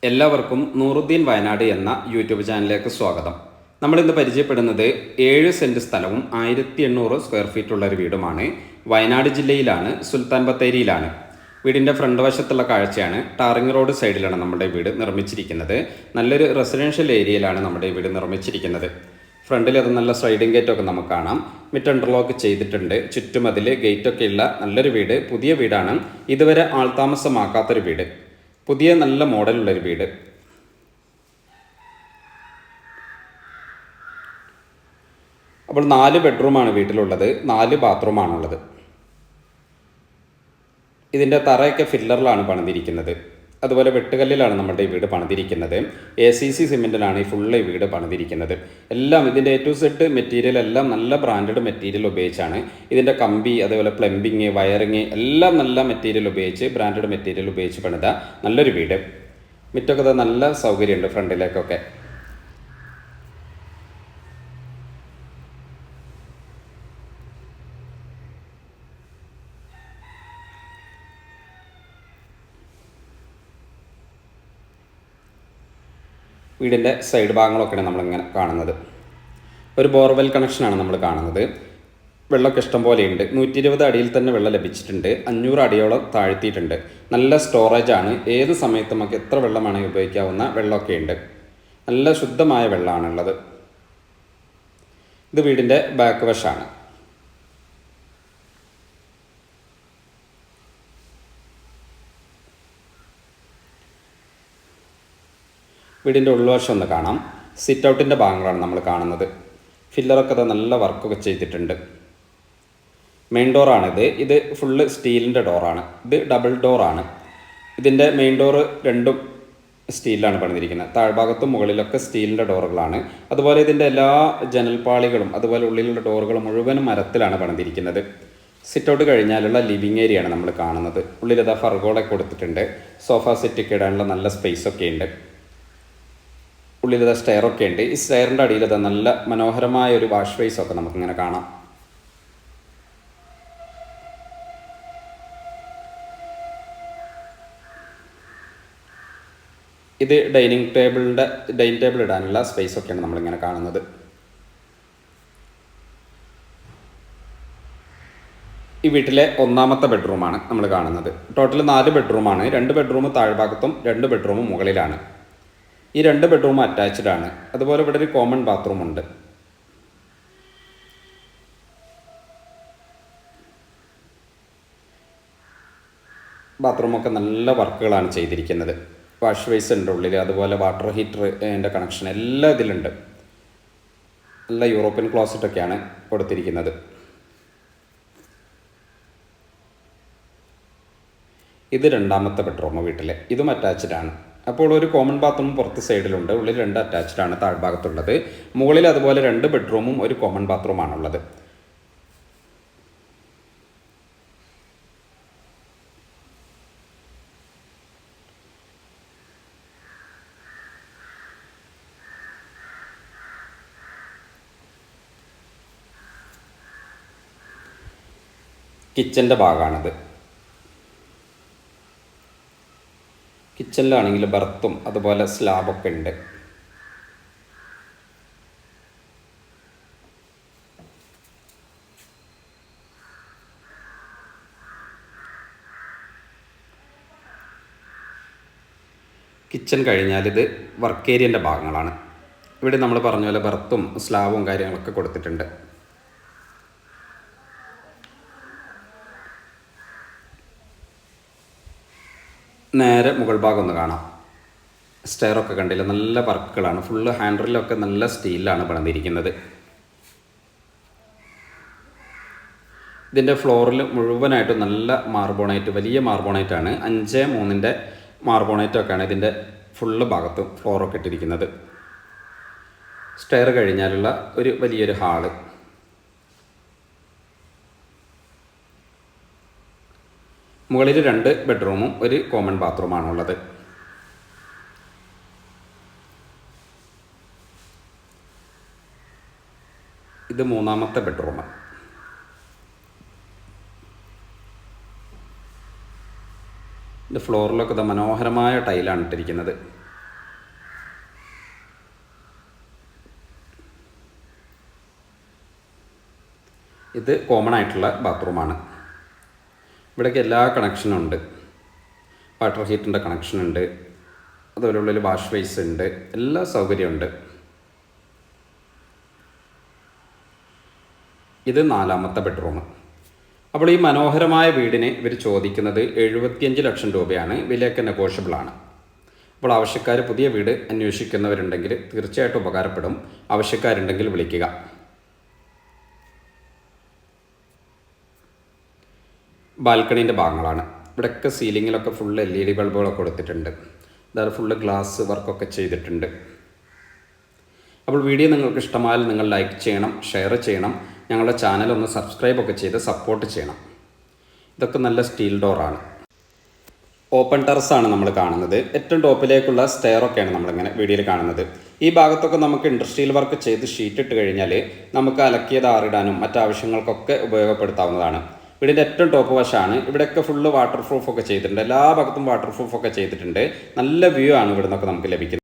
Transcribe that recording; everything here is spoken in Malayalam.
എല്ലാവർക്കും നൂറുദ്ദീൻ വയനാട് എന്ന യൂട്യൂബ് ചാനലിലേക്ക് സ്വാഗതം. നമ്മളിന്ന് പരിചയപ്പെടുന്നത് 7 സെൻറ്റ് സ്ഥലവും 1800 സ്ക്വയർ ഫീറ്റുള്ള ഒരു വീടുമാണ്. വയനാട് ജില്ലയിലാണ്, സുൽത്താൻ ബത്തേരിയിലാണ്. വീടിൻ്റെ ഫ്രണ്ട് വശത്തുള്ള കാഴ്ചയാണ്. ടാറിങ് റോഡ് സൈഡിലാണ് നമ്മുടെ വീട് നിർമ്മിച്ചിരിക്കുന്നത്. നല്ലൊരു റെസിഡൻഷ്യൽ ഏരിയയിലാണ് നമ്മുടെ വീട് നിർമ്മിച്ചിരിക്കുന്നത്. ഫ്രണ്ടിൽ അത് നല്ല സ്ലൈഡിംഗ് ഗേറ്റൊക്കെ നമുക്ക് കാണാം. മിറ്റ് ഇൻ്റർലോക്ക് ചെയ്തിട്ടുണ്ട്. ചുറ്റുമതിൽ ഗേറ്റൊക്കെ ഉള്ള നല്ലൊരു വീട്, പുതിയ വീടാണ്. ഇതുവരെ ആൾതാമസമാക്കാത്തൊരു വീട്, പുതിയ നല്ല മോഡലുള്ളൊരു വീട്. അപ്പോൾ 4 ബെഡ്റൂമാണ് വീട്ടിലുള്ളത്, 4 ബാത്റൂമാണുള്ളത്. ഇതിൻ്റെ തറയൊക്കെ ഫില്ലറിലാണ് പണിതിരിക്കുന്നത്. അതുപോലെ വെട്ടുകല്ലിലാണ് നമ്മുടെ ഈ വീട് പണിതിരിക്കുന്നത്. ACC സിമെൻറ്റിലാണ് ഈ ഫുള്ള് വീട് പണിതിരിക്കുന്നത്. എല്ലാം ഇതിൻ്റെ A to Z മെറ്റീരിയൽ എല്ലാം നല്ല ബ്രാൻഡഡ് മെറ്റീരിയൽ ഉപയോഗിച്ചാണ്. ഇതിൻ്റെ കമ്പി, അതുപോലെ പ്ലംബിങ്, വയറിങ് എല്ലാം നല്ല മെറ്റീരിയൽ ഉപയോഗിച്ച്, ബ്രാൻഡഡ് മെറ്റീരിയൽ ഉപയോഗിച്ച് പണിത നല്ലൊരു വീട്. മിറ്റൊക്കെ നല്ല സൗകര്യമുണ്ട് ഫ്രണ്ടിലേക്കൊക്കെ. വീടിൻ്റെ സൈഡ് ഭാഗങ്ങളൊക്കെയാണ് നമ്മളിങ്ങനെ കാണുന്നത്. ഒരു ബോർവെൽ കണക്ഷനാണ് നമ്മൾ കാണുന്നത്. വെള്ളമൊക്കെ ഇഷ്ടം പോലെയുണ്ട്. 120 അടിയിൽ തന്നെ വെള്ളം ലഭിച്ചിട്ടുണ്ട്. 500 അടിയോളം താഴ്ത്തിയിട്ടുണ്ട്. നല്ല സ്റ്റോറേജാണ്. ഏത് സമയത്തും നമുക്ക് എത്ര വെള്ളം വേണമെങ്കിൽ ഉപയോഗിക്കാവുന്ന വെള്ളമൊക്കെ ഉണ്ട്. നല്ല ശുദ്ധമായ വെള്ളമാണുള്ളത്. ഇത് വീടിൻ്റെ ബാക്ക് വശമാണ്. വീടിൻ്റെ ഉൾവശം ഒന്ന് കാണാം. സിറ്റ് ഔട്ടിൻ്റെ ഭാഗങ്ങളാണ് നമ്മൾ കാണുന്നത്. ഫില്ലറൊക്കെ നല്ല വർക്കൊക്കെ ചെയ്തിട്ടുണ്ട്. മെയിൻ ഡോറാണിത്. ഇത് ഫുള്ള് സ്റ്റീലിൻ്റെ ഡോറാണ്. ഇത് ഡബിൾ ഡോറാണ്. ഇതിൻ്റെ മെയിൻ ഡോറ് രണ്ടും സ്റ്റീലിലാണ് പണിതിരിക്കുന്നത്. താഴ്ഭാഗത്തും മുകളിലൊക്കെ സ്റ്റീലിൻ്റെ ഡോറുകളാണ്. അതുപോലെ ഇതിൻ്റെ എല്ലാ ജനൽപ്പാളികളും അതുപോലെ ഉള്ളിലുള്ള ഡോറുകളും മുഴുവനും മരത്തിലാണ് പണിതിരിക്കുന്നത്. സിറ്റ് ഔട്ട് കഴിഞ്ഞാലുള്ള ലിവിങ് ഏരിയയാണ് നമ്മൾ കാണുന്നത്. ഉള്ളിലിതാ ഫർഗോളൊക്കെ കൊടുത്തിട്ടുണ്ട്. സോഫ സെറ്റൊക്കെ ഇടാനുള്ള നല്ല സ്പേസൊക്കെ ഉണ്ട്. ഉള്ളിലിതാ സ്റ്റെയറൊക്കെ ഉണ്ട്. ഈ സ്റ്റെയറിൻ്റെ അടിയിലിതാ നല്ല മനോഹരമായ ഒരു വാഷ് ബേസൊക്കെ നമുക്കിങ്ങനെ കാണാം. ഇത് ഡൈനിങ് ടേബിൾ ഇടാനുള്ള സ്പേസൊക്കെയാണ് നമ്മളിങ്ങനെ കാണുന്നത്. ഈ വീട്ടിലെ 1ാമത്തെ ബെഡ്റൂമാണ് നമ്മൾ കാണുന്നത്. ടോട്ടൽ 4 ബെഡ്റൂമാണ്. 2 ബെഡ്റൂം താഴ്ഭാഗത്തും 2 ബെഡ്റൂം മുകളിലാണ്. ഈ 2 ബെഡ്റൂം അറ്റാച്ച്ഡ് ആണ്. അതുപോലെ ഇവിടെ ഒരു കോമൺ ബാത്റൂം ഉണ്ട്. ബാത്റൂമൊക്കെ നല്ല വർക്കുകളാണ് ചെയ്തിരിക്കുന്നത്. വാഷ് ബേസ് ഉണ്ട് ഉള്ളിൽ. അതുപോലെ വാട്ടർ ഹീറ്ററിൻ്റെ കണക്ഷൻ എല്ലാം ഇതിലുണ്ട്. നല്ല യൂറോപ്യൻ ക്ലോസറ്റൊക്കെയാണ് കൊടുത്തിരിക്കുന്നത്. ഇത് 2ാമത്തെ ബെഡ്റൂം വീട്ടിലെ. ഇതും അറ്റാച്ച്ഡ് ആണ്. അപ്പോൾ ഒരു കോമൺ ബാത്റൂം പുറത്ത് സൈഡിലുണ്ട്. ഉള്ളിൽ 2 അറ്റാച്ച്ഡ് ആണ് താഴ്ഭാഗത്തുള്ളത്. മുകളിൽ അതുപോലെ 2 ബെഡ്റൂമും ഒരു കോമൺ ബാത്റൂമാണുള്ളത്. കിച്ചൻ്റെ ഭാഗമാണിത്. കിച്ചണിലാണെങ്കിൽ ബർത്തും അതുപോലെ സ്ലാബൊക്കെ ഉണ്ട്. കിച്ചൺ കഴിഞ്ഞാൽ ഇത് വർക്ക് ഏരിയൻ്റെ ഭാഗങ്ങളാണ്. ഇവിടെ നമ്മൾ പറഞ്ഞ പോലെ ബർത്തും സ്ലാബും കാര്യങ്ങളൊക്കെ കൊടുത്തിട്ടുണ്ട്. നേരെ മുകൾ ഭാഗം ഒന്ന് കാണാം. സ്റ്റെയറൊക്കെ കണ്ടില്ല, നല്ല വർക്കുകളാണ്. ഫുള്ള് ഹാൻഡിലൊക്കെ നല്ല സ്റ്റീലിലാണ് പണിതിരിക്കുന്നത്. ഇതിൻ്റെ ഫ്ലോറിൽ മുഴുവനായിട്ടും നല്ല മാർബോണൈറ്റ്, വലിയ മാർബോണൈറ്റാണ്. 5-3 മാർബോണൈറ്റൊക്കെയാണ് ഇതിൻ്റെ ഫുള്ള് ഭാഗത്ത് ഫ്ലോറൊക്കെ ഇട്ടിരിക്കുന്നത്. സ്റ്റെയർ കഴിഞ്ഞാലുള്ള ഒരു വലിയൊരു ഹാള്. മുകളിൽ 2 ബെഡ്റൂമും ഒരു കോമൺ ബാത്റൂമാണുള്ളത്. ഇത് 3ാമത്തെ ബെഡ്റൂം. ഇത് ഫ്ലോറിലൊക്കെ മനോഹരമായ ടൈലാണ് ഇട്ടിരിക്കുന്നത്. ഇത് കോമൺ ആയിട്ടുള്ള ബാത്റൂമാണ്. ഇവിടേക്ക് എല്ലാ കണക്ഷനും ഉണ്ട്. വാട്ടർ ഹീറ്ററിൻ്റെ കണക്ഷൻ ഉണ്ട്, അതുപോലെ ഉള്ളിൽ വാഷ് ബേസ് ഉണ്ട്, എല്ലാ സൗകര്യമുണ്ട്. ഇത് 4ാമത്തെ ബെഡ്റൂം. അപ്പോൾ ഈ മനോഹരമായ വീടിന് ഇവർ ചോദിക്കുന്നത് 75 ലക്ഷം രൂപയാണ്. വിലയൊക്കെ നെഗോഷ്യബിളാണ്. അപ്പോൾ ആവശ്യക്കാർ പുതിയ വീട് അന്വേഷിക്കുന്നവരുണ്ടെങ്കിൽ തീർച്ചയായിട്ടും ഉപകാരപ്പെടും. ആവശ്യക്കാരുണ്ടെങ്കിൽ വിളിക്കുക. ബാൽക്കണീൻ്റെ ഭാഗങ്ങളാണ്. ഇവിടെയൊക്കെ സീലിങ്ങിലൊക്കെ ഫുള്ള് LED ബൾബുകളൊക്കെ കൊടുത്തിട്ടുണ്ട്. അതായത് ഫുള്ള് ഗ്ലാസ് വർക്കൊക്കെ ചെയ്തിട്ടുണ്ട്. അപ്പോൾ വീഡിയോ നിങ്ങൾക്ക് ഇഷ്ടമായാൽ നിങ്ങൾ ലൈക്ക് ചെയ്യണം, ഷെയർ ചെയ്യണം, ഞങ്ങളുടെ ചാനൽ ഒന്ന് സബ്സ്ക്രൈബ് ഒക്കെ ചെയ്ത് സപ്പോർട്ട് ചെയ്യണം. ഇതൊക്കെ നല്ല സ്റ്റീൽ ഡോറാണ്. ഓപ്പൺ ടെറസാണ് നമ്മൾ കാണുന്നത്. ഏറ്റവും ടോപ്പിലേക്കുള്ള സ്റ്റെയറൊക്കെയാണ് നമ്മളിങ്ങനെ വീഡിയോയിൽ കാണുന്നത്. ഈ ഭാഗത്തൊക്കെ നമുക്ക് ഇൻഡസ്ട്രിയൽ വർക്ക് ചെയ്ത് ഷീറ്റ് ഇട്ട് കഴിഞ്ഞാൽ നമുക്ക് അലക്കിയത് ആറിടാനും മറ്റാവശ്യങ്ങൾക്കൊക്കെ ഉപയോഗപ്പെടുത്താവുന്നതാണ്. വീടിൻ്റെ ഏറ്റവും ടോപ്പ് വശമാണ്. ഇവിടെയൊക്കെ ഫുള്ള് വാട്ടർ പ്രൂഫ് ഒക്കെ ചെയ്തിട്ടുണ്ട്. എല്ലാ ഭാഗത്തും വാട്ടർ പ്രൂഫ് ഒക്കെ ചെയ്തിട്ടുണ്ട്. നല്ല വ്യൂ ആണ് ഇവിടെ നിന്നൊക്കെ നമുക്ക് ലഭിക്കുന്നത്.